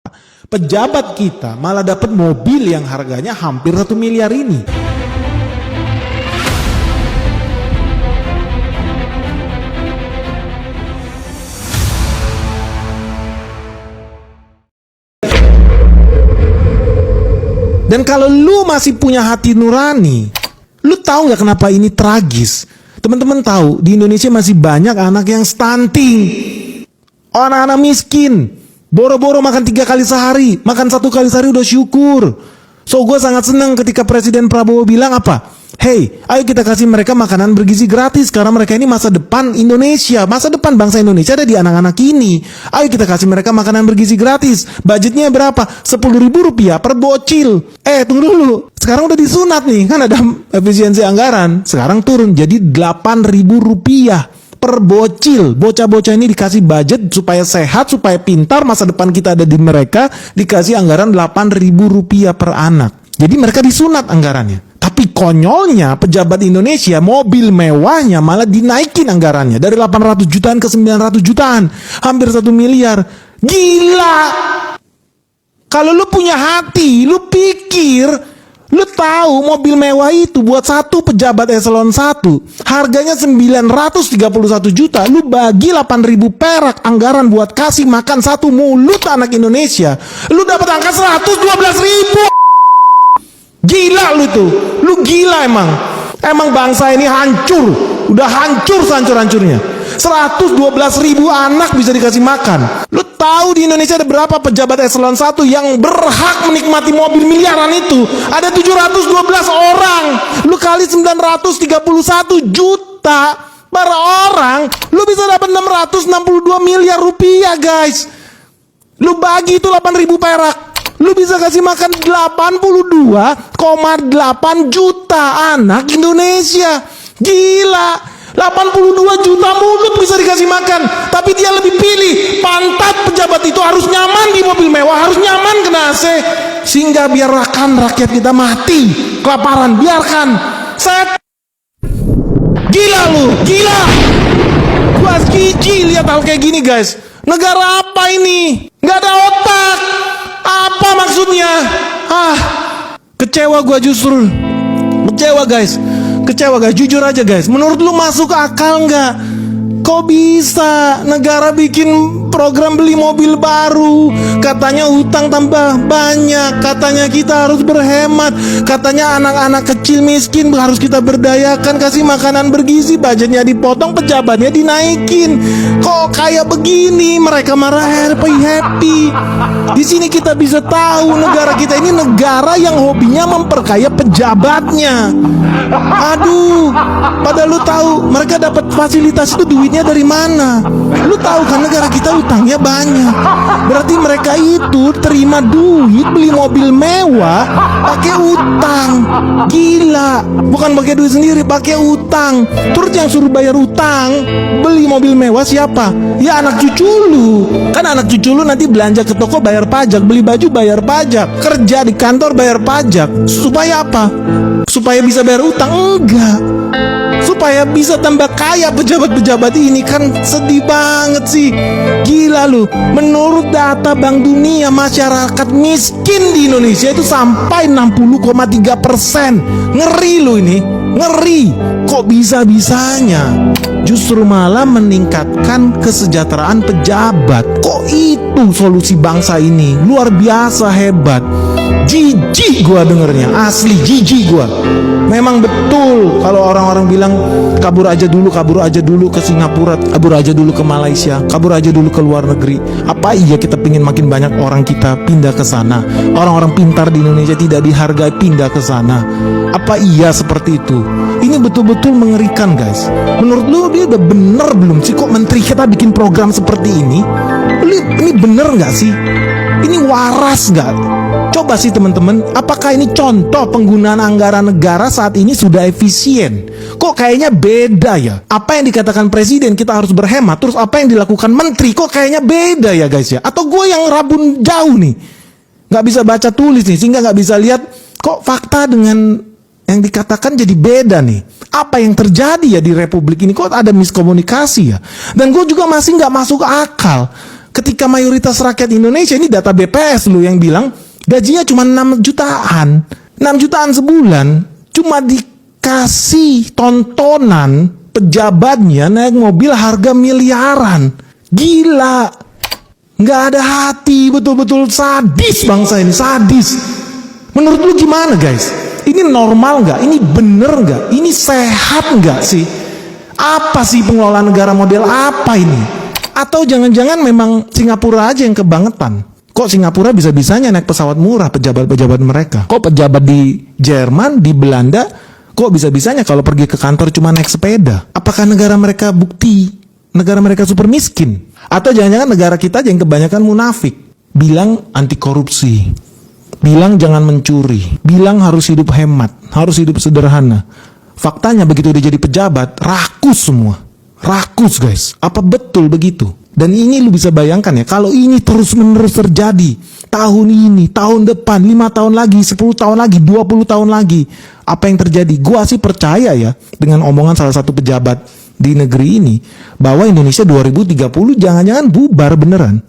Pejabat kita malah dapat mobil yang harganya hampir 1 miliar ini. Dan kalau lu masih punya hati nurani, lu tahu nggak kenapa ini tragis? Teman-teman tahu di Indonesia masih banyak anak yang stunting, anak-anak miskin. Boro-boro makan 3 kali sehari, makan 1 kali sehari udah syukur. So gue sangat senang ketika Presiden Prabowo bilang apa? Hey, ayo kita kasih mereka makanan bergizi gratis karena mereka ini masa depan Indonesia, masa depan bangsa Indonesia ada di anak-anak ini. Ayo kita kasih mereka makanan bergizi gratis. Budgetnya berapa? 10.000 rupiah per bocil. Tunggu dulu. Sekarang udah disunat nih, kan ada efisiensi anggaran. Sekarang turun jadi 8.000 rupiah per bocil. Bocah-bocah ini dikasih budget supaya sehat, supaya pintar, masa depan kita ada di mereka, dikasih anggaran 8.000 rupiah per anak. Jadi mereka disunat anggarannya. Tapi konyolnya pejabat Indonesia mobil mewahnya malah dinaikin anggarannya dari 800 jutaan ke 900 jutaan, hampir 1 miliar. Gila. Kalau lu punya hati, lu pikir, lu tahu mobil mewah itu buat satu pejabat eselon 1 harganya 931 juta, lu bagi 8.000 perak anggaran buat kasih makan satu mulut anak Indonesia, lu dapat angka 112.000. Gila lu tuh, lu gila emang. Emang bangsa ini hancur, udah hancur sehancur-hancurnya. 112.000 anak bisa dikasih makan. Lu tahu di Indonesia ada berapa pejabat eselon 1 yang berhak menikmati mobil miliaran itu? Ada 712 orang. Lu kali 931 juta per orang, lu bisa dapat 662 miliar rupiah, guys. Lu bagi itu 8.000 perak, lu bisa kasih makan 82,8 juta anak Indonesia. Gila. 82 juta mulut bisa dikasih makan. Tapi dia lebih pilih pantat pejabat itu harus nyaman di mobil mewah, harus nyaman kena AC, sehingga biarkan rakyat kita mati kelaparan. Biarkan. Gila lu, gila. Gua jijik lihat hal kayak gini, guys. Negara apa ini? Nggak ada otak. Apa maksudnya? Kecewa gua justru. Kecewa guys. Jujur aja guys. Menurut lu masuk akal nggak? Kok bisa negara bikin program beli mobil baru? Katanya utang tambah banyak. Katanya kita harus berhemat. Katanya anak-anak kecil miskin harus kita berdayakan, kasih makanan bergizi. Budgetnya dipotong, pejabatnya dinaikin. Kok kayak begini? Mereka marah happy. Di sini kita bisa tahu negara kita ini negara yang hobinya memperkaya pejabatnya. Aduh, padahal lu tahu mereka dapat fasilitas itu duitnya dari mana? Lu tahu kan negara kita utangnya banyak. Berarti mereka itu terima duit beli mobil mewah pakai utang. Gila, bukan pakai duit sendiri, pakai utang. Terus yang suruh bayar utang beli mobil mewah siapa? Ya anak cucu lu. Kan anak cucu lu nanti belanja ke toko bayar pajak, beli baju bayar pajak, kerja di kantor bayar pajak. Supaya apa? Supaya bisa bayar utang? Enggak. Supaya bisa tambah kaya pejabat-pejabat ini. Kan sedih banget sih. Gila lu. Menurut data Bank Dunia, masyarakat miskin di Indonesia itu sampai 60,3%. Ngeri lu ini. Ngeri. Kok bisa-bisanya justru malah meningkatkan kesejahteraan pejabat? Kok itu solusi bangsa ini? Luar biasa hebat. Jijik gua dengernya, asli jijik gua. Memang betul kalau orang-orang bilang kabur aja dulu ke Singapura, kabur aja dulu ke Malaysia, kabur aja dulu ke luar negeri. Apa iya kita pingin makin banyak orang kita pindah ke sana? Orang-orang pintar di Indonesia tidak dihargai pindah ke sana. Apa iya seperti itu? Ini betul-betul mengerikan, guys. Menurut lu dia udah bener belum sih kok menteri kita bikin program seperti ini? Ini bener nggak sih? Ini waras nggak? Coba sih teman-teman, apakah ini contoh penggunaan anggaran negara saat ini sudah efisien? Kok kayaknya beda ya? Apa yang dikatakan presiden kita harus berhemat, terus apa yang dilakukan menteri kok kayaknya beda ya guys ya? Atau gue yang rabun jauh nih, nggak bisa baca tulis nih, sehingga nggak bisa lihat kok fakta dengan yang dikatakan jadi beda nih. Apa yang terjadi ya di republik ini? Kok ada miskomunikasi ya? Dan gue juga masih nggak masuk akal. Ketika mayoritas rakyat Indonesia, ini data BPS loh yang bilang, gajinya cuma 6 jutaan. 6 jutaan sebulan, cuma dikasih tontonan pejabatnya naik mobil harga miliaran. Gila. Nggak ada hati, betul-betul sadis bangsa ini, sadis. Menurut lu gimana guys? Ini normal nggak? Ini bener nggak? Ini sehat nggak sih? Apa sih pengelolaan negara model apa ini? Atau jangan-jangan memang Singapura aja yang kebangetan? Kok Singapura bisa-bisanya naik pesawat murah pejabat-pejabat mereka? Kok pejabat di Jerman, di Belanda, kok bisa-bisanya kalau pergi ke kantor cuma naik sepeda? Apakah negara mereka bukti? Negara mereka super miskin? Atau jangan-jangan negara kita aja yang kebanyakan munafik? Bilang anti korupsi, bilang jangan mencuri, bilang harus hidup hemat, harus hidup sederhana. Faktanya begitu dia jadi pejabat, rakus semua. Rakus guys, apa betul begitu? Dan ini lu bisa bayangkan ya, kalau ini terus-menerus terjadi, tahun ini, tahun depan, 5 tahun lagi, 10 tahun lagi, 20 tahun lagi, apa yang terjadi? Gua sih percaya ya, dengan omongan salah satu pejabat di negeri ini, bahwa Indonesia 2030 jangan-jangan bubar beneran.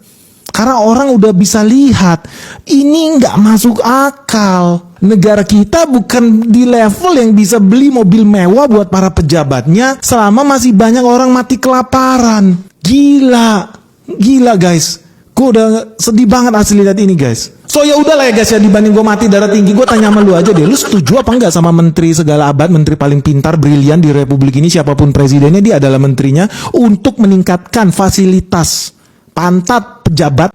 Karena orang udah bisa lihat, ini nggak masuk akal. Negara kita bukan di level yang bisa beli mobil mewah buat para pejabatnya selama masih banyak orang mati kelaparan. Gila, gila guys. Gue udah sedih banget asli lihat ini guys. So ya udahlah ya guys ya, dibanding gue mati darah tinggi, gue tanya sama lu aja deh, lu setuju apa enggak sama menteri segala abad, menteri paling pintar, brilian di republik ini, siapapun presidennya, dia adalah menterinya, untuk meningkatkan fasilitas pantat pejabat